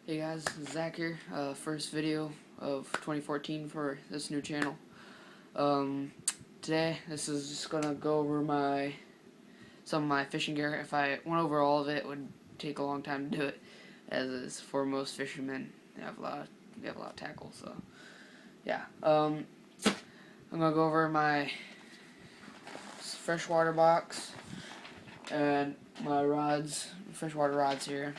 Hey guys, this is Zach here. First video of 2014 for this new channel. Today, this is just gonna go over some of my fishing gear. If I went over all of it, it would take a long time to do it, as is for most fishermen. They have a lot of tackle. So, yeah. I'm gonna go over my freshwater box and my rods, freshwater rods here.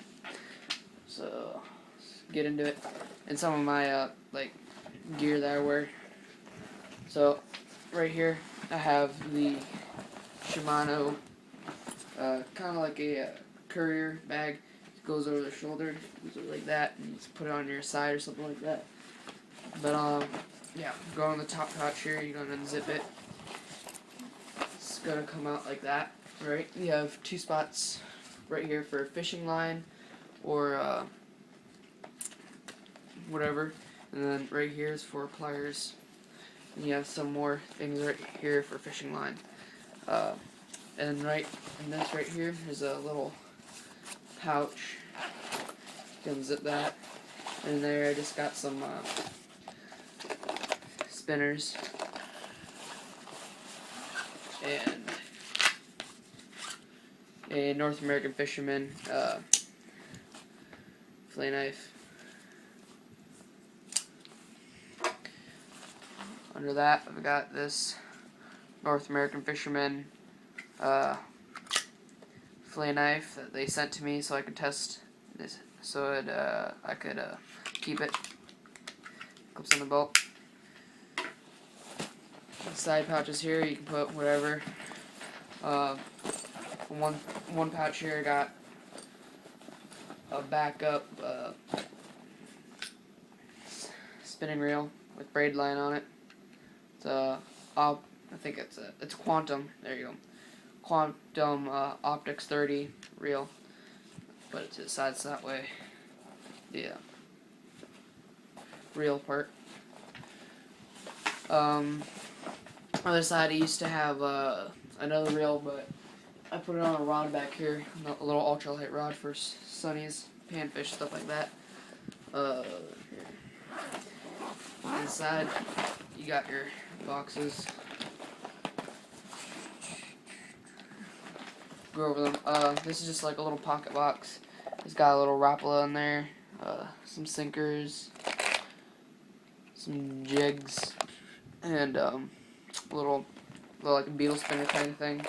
So, let's get into it. And some of my gear that I wear. So right here I have the Shimano, kind of like a courier bag. It goes over the shoulder, goes over like that, and you just put it on your side or something like that. But yeah, go on the top pouch here. You're gonna unzip it. It's gonna come out like that, right? You have two spots right here for a fishing line or whatever, and then right here is for pliers. And you have some more things right here for fishing line. And right in this right here is a little pouch. You can zip that. And there I just got some spinners and a North American fisherman fillet knife. Under that, I've got this North American fisherman fillet knife that they sent to me so I could test this, so I could keep it. Clips on the belt. The side pouches here, you can put whatever. One pouch here, I got a backup spinning reel with braid line on it. I think it's Quantum. There you go. Quantum Optics 30 reel, but it's the sides that way. The reel part. Other side, I used to have another reel, but I put it on a rod back here, a little ultralight rod for sunnies, panfish, stuff like that. Here. Inside, you got your boxes. Go over them. This is just like a little pocket box. It's got a little Rapala in there, some sinkers, some jigs, and little like a beetle spinner kind of thing.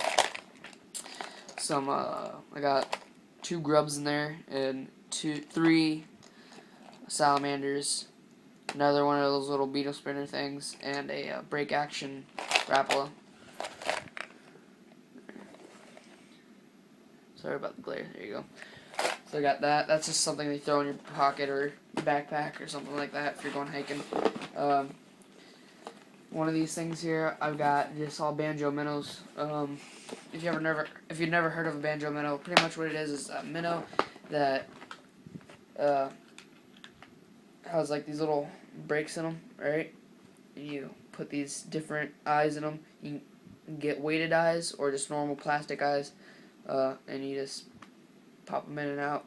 Some I got 2 grubs in there and 3 salamanders. Another one of those little beetle spinner things, and a break action Rapala. Sorry about the glare. There you go. So I got that. That's just something they throw in your pocket or backpack or something like that if you're going hiking. One of these things here, I've got just all banjo minnows. If you've never heard of a banjo minnow, pretty much what it is a minnow that has like these little breaks in them, right? And you put these different eyes in them. You can get weighted eyes or just normal plastic eyes, and you just pop them in and out.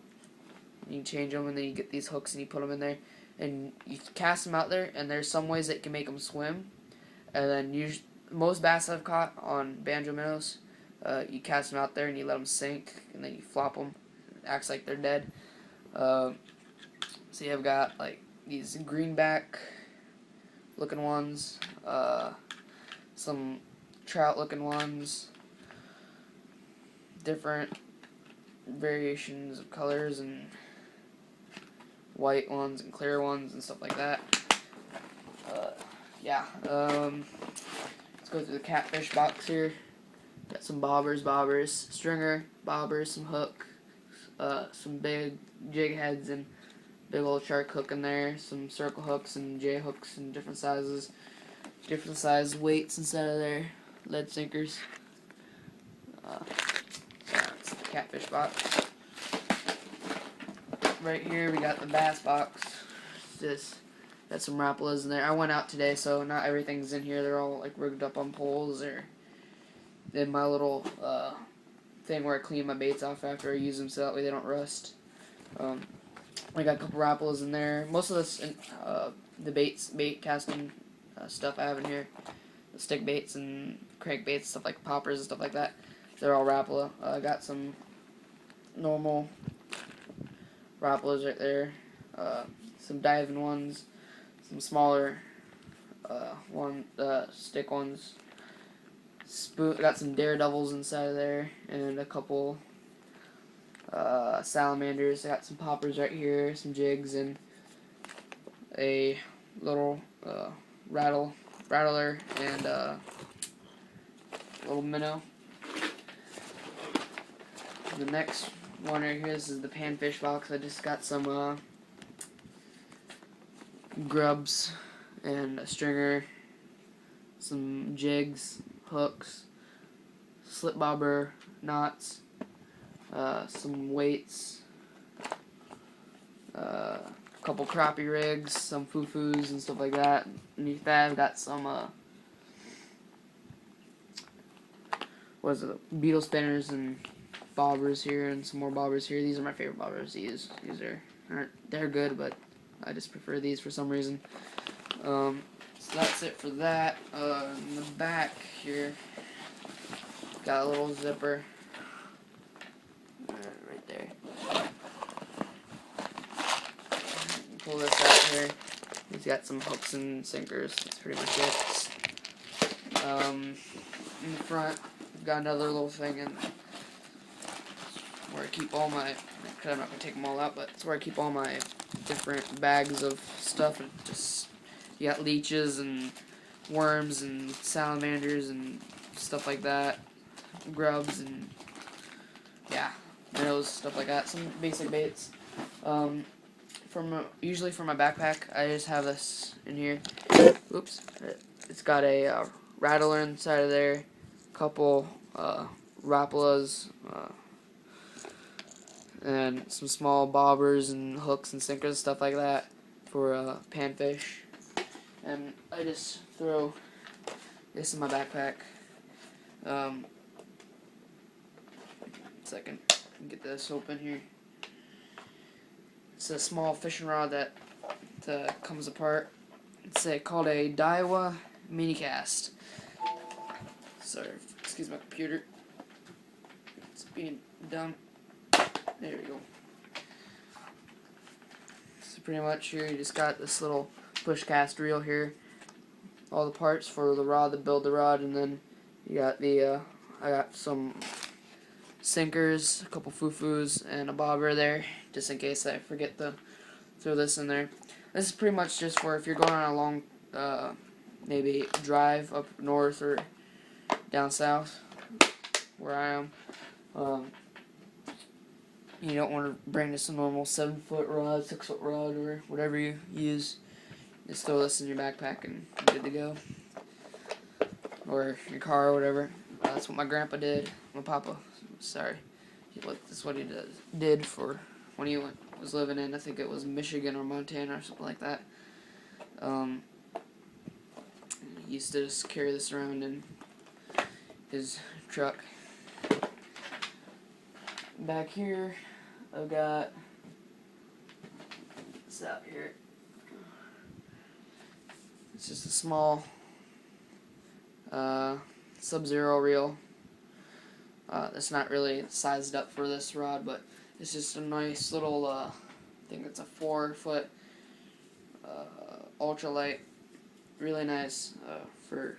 You can change them, and then you get these hooks and you put them in there, and you cast them out there. And there's some ways that you can make them swim, and then most bass I've caught on banjo minnows, you cast them out there and you let them sink, and then you flop them. It acts like they're dead. So you've got like these greenback looking ones, some trout looking ones, different variations of colors, and white ones and clear ones and stuff like that. Yeah, let's go through the catfish box here. Got some bobbers, stringer, bobbers, some hook, some big jig heads and big old shark hook in there, some circle hooks and J hooks in different sizes, different size weights inside of their lead sinkers. That's the catfish box. Right here we got the bass box. Got some Rapalas in there. I went out today, so not everything's in here. They're all like rigged up on poles or in my little thing where I clean my baits off after I use them so that way they don't rust. I got a couple Rappalas in there. Most of this, the bait casting stuff I have in here, the stick baits and crank baits, stuff like poppers and stuff like that, they're all Rapala. I got some normal Rappalas right there, some diving ones, some smaller stick ones. Got some daredevils inside of there, and a couple salamanders. I got some poppers right here, some jigs, and a little rattler, and little minnow. The next one right here, this is the panfish box. I just got some grubs and a stringer, some jigs, hooks, slip bobber, knots, some weights, a couple crappie rigs, some foo-foos and stuff like that. Underneath that I've got some beetle spinners and bobbers here, and some more bobbers here. These are my favorite bobbers to use. They're good, but I just prefer these for some reason. So that's it for that. In the back here, got a little zipper right there. Pull this out here. He's got some hooks and sinkers. That's pretty much it. In the front, I've got another little thing in where I keep all my, cause I'm not going to take them all out, but it's where I keep all my different bags of stuff. And just, you got leeches and worms and salamanders and stuff like that, grubs and, yeah, minnows, stuff like that, some basic baits. Usually for my backpack, I just have this in here. Oops. It's got a rattler inside of there, a couple Rappalas, and some small bobbers and hooks and sinkers and stuff like that for panfish. And I just throw this in my backpack. Second, get this open here. It's a small fishing rod that comes apart. It's called a Daiwa mini cast. Sorry, excuse my computer. It's being done. There we go. So pretty much here you just got this little push cast reel here. All the parts for the rod to build the rod, and then you got the I got some sinkers, a couple foo-foos, and a bobber there, just in case I forget to throw this in there. This is pretty much just for if you're going on a long maybe drive up north or down south where I am. You don't want to bring just a normal 7-foot rod, 6-foot rod, or whatever you use. Just throw this in your backpack and you're good to go. Or your car or whatever. That's what my grandpa did. My papa, sorry. That's what he did for when he was living in, I think it was Michigan or Montana or something like that. He used to just carry this around in his truck. Back here, I've got this out here. It's just a small Sub-Zero reel. It's not really sized up for this rod, but it's just a nice little, I think it's a 4-foot ultralight. Really nice for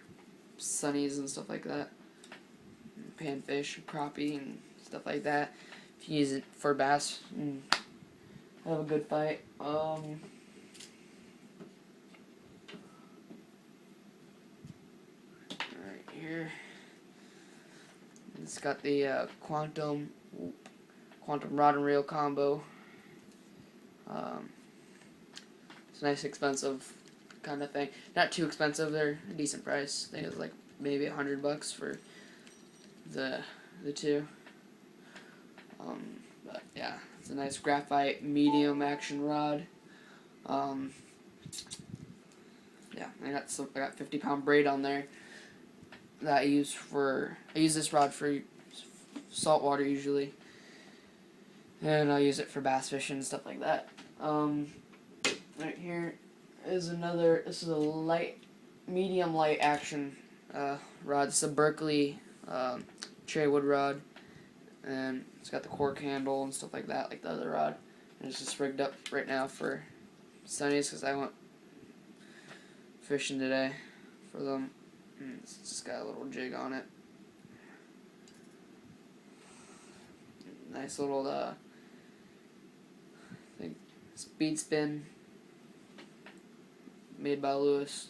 sunnies and stuff like that. Panfish, crappie, and stuff like that. If you use it for bass and have a good fight. Right here, it's got the quantum rod and reel combo. It's a nice, expensive kind of thing. Not too expensive. They're a decent price. I think it was like maybe $100 for the two. But yeah, it's a nice graphite medium action rod. Yeah, I got 50-pound braid on there that I use this rod for saltwater usually. and I'll use it for bass fishing and stuff like that. Right here is another. This is a medium light action rod. It's a Berkeley cherry wood rod, and it's got the cork handle and stuff like that, like the other rod. And it's just rigged up right now for Sundays because I went fishing today for them. And it's just got a little jig on it. Nice little speed spin made by Lewis.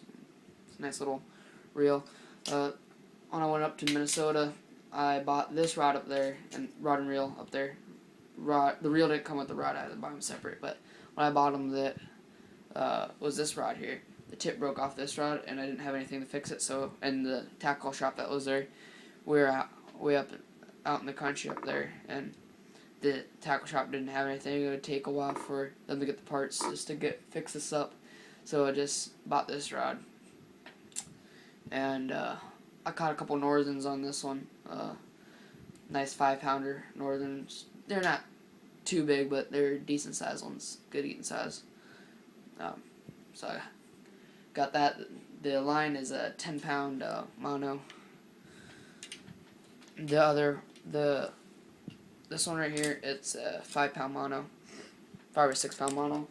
It's a nice little reel. When I went up to Minnesota, I bought this rod up there, and rod and reel up there. The reel didn't come with the rod, I had to buy them separate, but when I bought them, that was this rod here. The tip broke off this rod, and I didn't have anything to fix it, so in the tackle shop that was there, we were way up out in the country up there, and the tackle shop didn't have anything. It would take a while for them to get the parts just to fix this up, so I just bought this rod, and I caught a couple northerns on this one. Nice 5-pounder northerns. They're not too big, but they're decent size ones, good eating size. So I got that. The line is a 10-pound mono. This one right here, it's a 5-pound mono, 5 or 6-pound mono.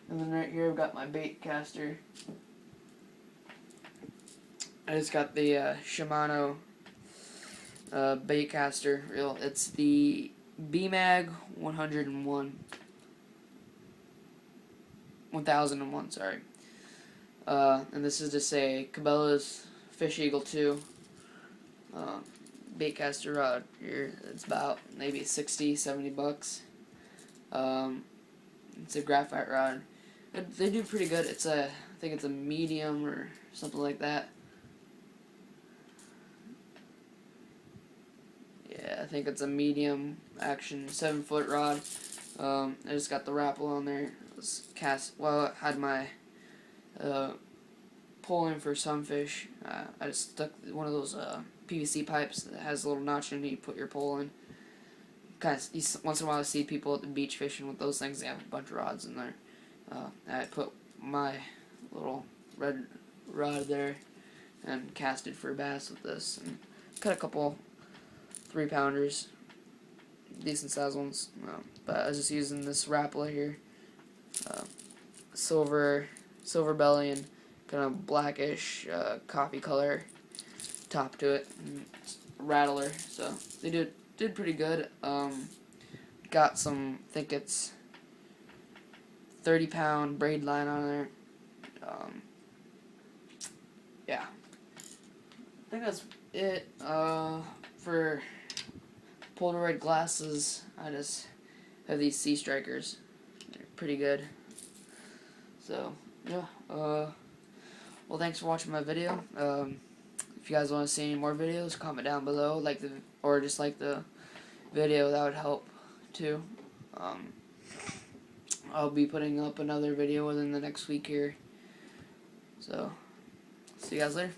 And then right here I've got my bait caster. I just got the Shimano bait caster reel. It's the B-Mag 1001, sorry. And this is just a Cabela's Fish Eagle 2 bait caster rod here. It's about maybe 60-70 bucks. It's a graphite rod. They do pretty good. I think it's a medium or something like that. Yeah, I think it's a medium action 7-foot rod. I just got the rapple on there. It was I had my pole in for sunfish. I just stuck one of those PVC pipes that has a little notch in it. You put your pole in. Once in a while I see people at the beach fishing with those things. They have a bunch of rods in there. I put my little red rod there and casted for bass with this. And cut a couple 3-pounders, decent size ones. But I was just using this rapala here, silver belly and kind of blackish coffee color top to it, and rattler. So they did pretty good. Got some, I think it's 30-pound braid line on there. Yeah, I think that's it. For Polaroid glasses, I just have these Sea Strikers. They're pretty good. So yeah. Well, thanks for watching my video. If you guys want to see any more videos, comment down below. Or just like the video, that would help too. I'll be putting up another video within the next week here. So, see you guys later.